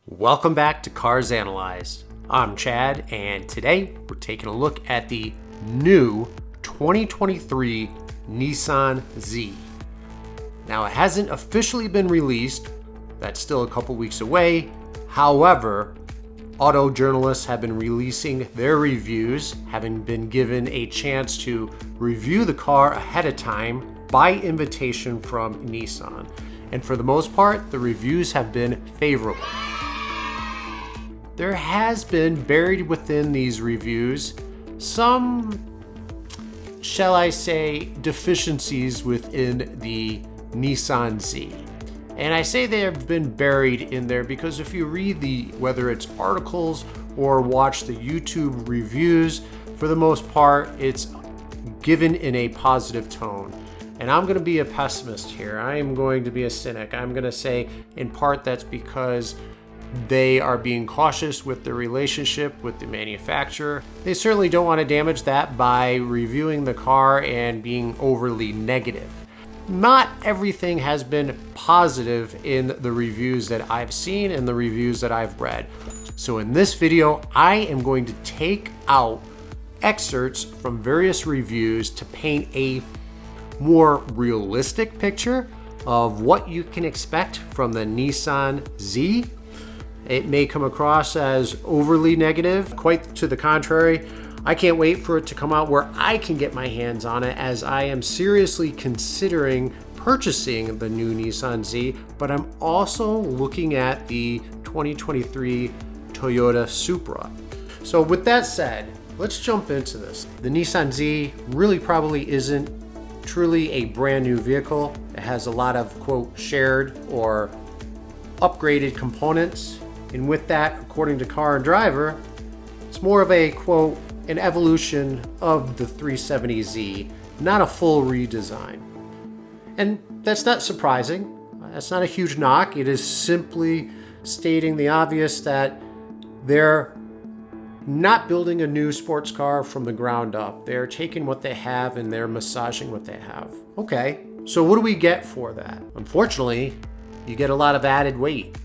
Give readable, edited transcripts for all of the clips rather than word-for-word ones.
Welcome back to Cars Analyzed. I'm Chad, and today we're taking a look at the new 2023 Nissan Z. Now, it hasn't officially been released. That's still a couple weeks away. However, auto journalists have been releasing their reviews, having been given a chance to review the car ahead of time by invitation from Nissan. And for the most part, the reviews have been favorable. There has been buried within these reviews some, shall I say, deficiencies within the Nissan Z. And I say they have been buried in there because if you read whether it's articles or watch the YouTube reviews, for the most part, it's given in a positive tone. And I'm going to be a pessimist here. I am going to be a cynic. I'm going to say in part that's because they are being cautious with their relationship with the manufacturer. They certainly don't want to damage that by reviewing the car and being overly negative. Not everything has been positive in the reviews that I've seen and the reviews that I've read. So in this video, I am going to take out excerpts from various reviews to paint a more realistic picture of what you can expect from the Nissan Z. It may come across as overly negative, quite to the contrary. I can't wait for it to come out where I can get my hands on it, as I am seriously considering purchasing the new Nissan Z, but I'm also looking at the 2023 Toyota Supra. So with that said, let's jump into this. The Nissan Z really probably isn't truly a brand new vehicle. It has a lot of, quote, shared or upgraded components. And with that, according to Car and Driver, it's more of a, quote, an evolution of the 370Z, not a full redesign. And that's not surprising. That's not a huge knock. It is simply stating the obvious that they're not building a new sports car from the ground up. They're taking what they have and they're massaging what they have. Okay, so what do we get for that? Unfortunately, you get a lot of added weight.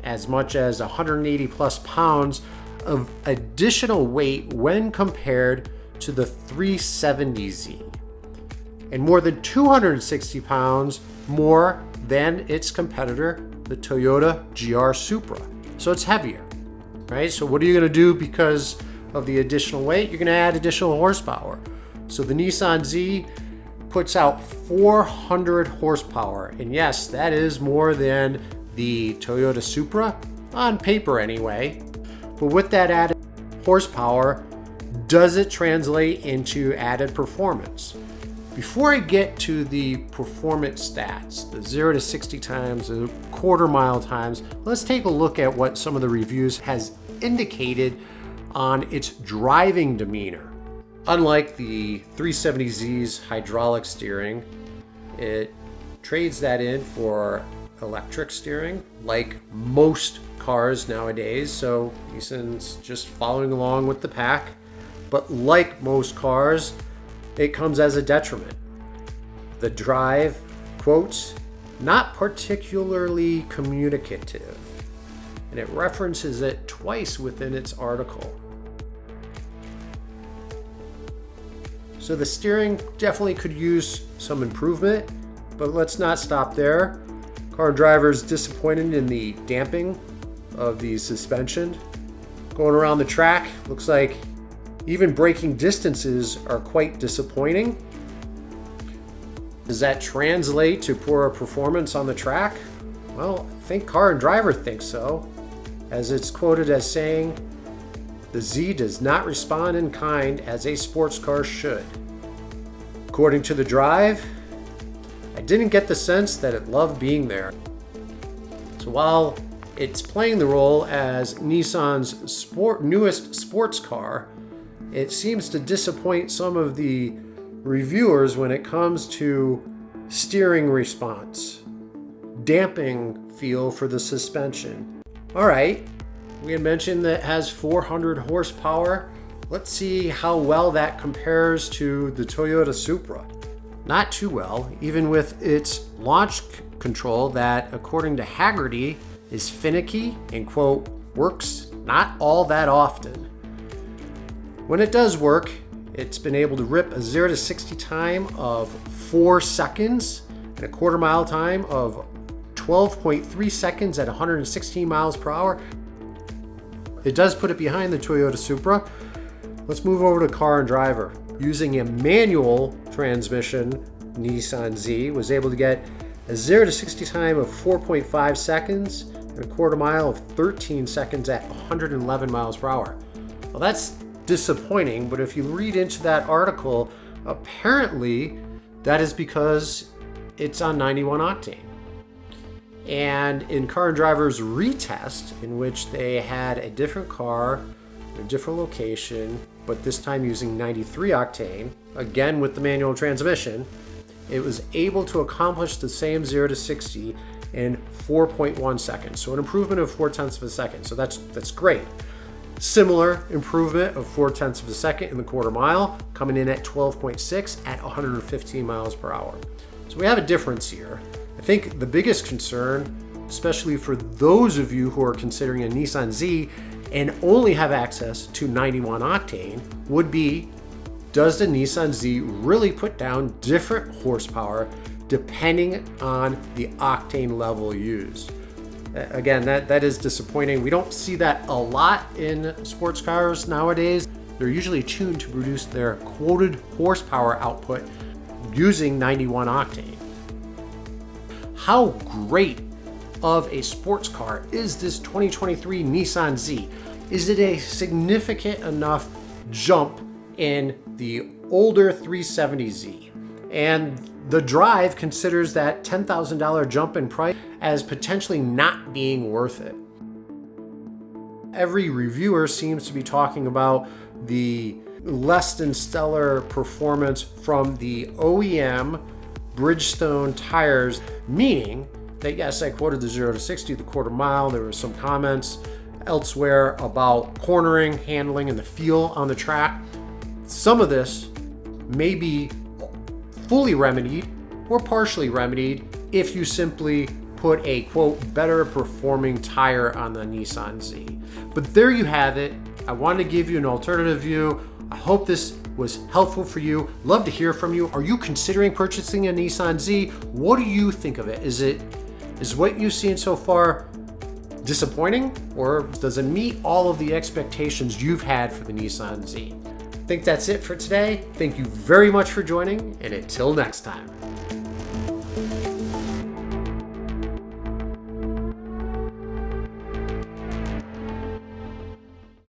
As much as 180 plus pounds of additional weight when compared to the 370Z, and more than 260 pounds more than its competitor, the Toyota GR Supra. So it's heavier, right? So what are you going to do because of the additional weight? You're going to add additional horsepower. So the Nissan Z puts out 400 horsepower, and yes, that is more than the Toyota Supra, on paper anyway. But with that added horsepower, does it translate into added performance? Before I get to the performance stats, the 0 to 60 times, the quarter mile times, let's take a look at what some of the reviews has indicated on its driving demeanor. Unlike the 370Z's hydraulic steering, it trades that in for electric steering, like most cars nowadays. So Nissan's just following along with the pack. But like most cars, it comes as a detriment. The drive, quotes, not particularly communicative. And it references it twice within its article. So the steering definitely could use some improvement, but let's not stop there. Car Driver is disappointed in the damping of the suspension. Going around the track, looks like even braking distances are quite disappointing. Does that translate to poorer performance on the track? Well, I think Car and Driver thinks so, as it's quoted as saying, "The Z does not respond in kind as a sports car should." According to the drive, I didn't get the sense that it loved being there. So while it's playing the role as Nissan's newest sports car, it seems to disappoint some of the reviewers when it comes to steering response, damping feel for the suspension. All right, we had mentioned that it has 400 horsepower. Let's see how well that compares to the Toyota Supra. Not too well, even with its launch control that, according to Hagerty, is finicky and, quote, works not all that often. When it does work, it's been able to rip a 0 to 60 time of 4 seconds and a quarter mile time of 12.3 seconds at 116 miles per hour. It does put it behind the Toyota Supra. Let's move over to car and driver. Using a manual transmission, Nissan Z was able to get a 0 to 60 time of 4.5 seconds and a quarter mile of 13 seconds at 111 miles per hour. Well, that's disappointing, but if you read into that article, apparently that is because it's on 91 octane. And in Car and Driver's retest, in which they had a different car, a different location, but this time using 93 octane, again with the manual transmission, it was able to accomplish the same 0 to 60 in 4.1 seconds. So an improvement of 0.4 of a second. So that's great. Similar improvement of 0.4 of a second in the quarter mile, coming in at 12.6 at 115 miles per hour. So we have a difference here. I think the biggest concern, especially for those of you who are considering a Nissan Z and only have access to 91 octane, would be, does the Nissan Z really put down different horsepower depending on the octane level used? Again, that is disappointing. We don't see that a lot in sports cars nowadays. They're usually tuned to produce their quoted horsepower output using 91 octane. How great of a sports car is this 2023 Nissan Z? Is it a significant enough jump in the older 370Z? And the Drive considers that $10,000 jump in price as potentially not being worth it. Every reviewer seems to be talking about the less than stellar performance from the OEM Bridgestone tires, meaning that, yes, I quoted the 0 to 60, the quarter mile. There were some comments elsewhere about cornering, handling, and the feel on the track. Some of this may be fully remedied or partially remedied if you simply put a, quote, better performing tire on the Nissan Z. But there you have it. I wanted to give you an alternative view. I hope this was helpful for you. Love to hear from you. Are you considering purchasing a Nissan Z? What do you think of it? Is what you've seen so far disappointing, or does it meet all of the expectations you've had for the Nissan Z? I think that's it for today. Thank you very much for joining, and until next time.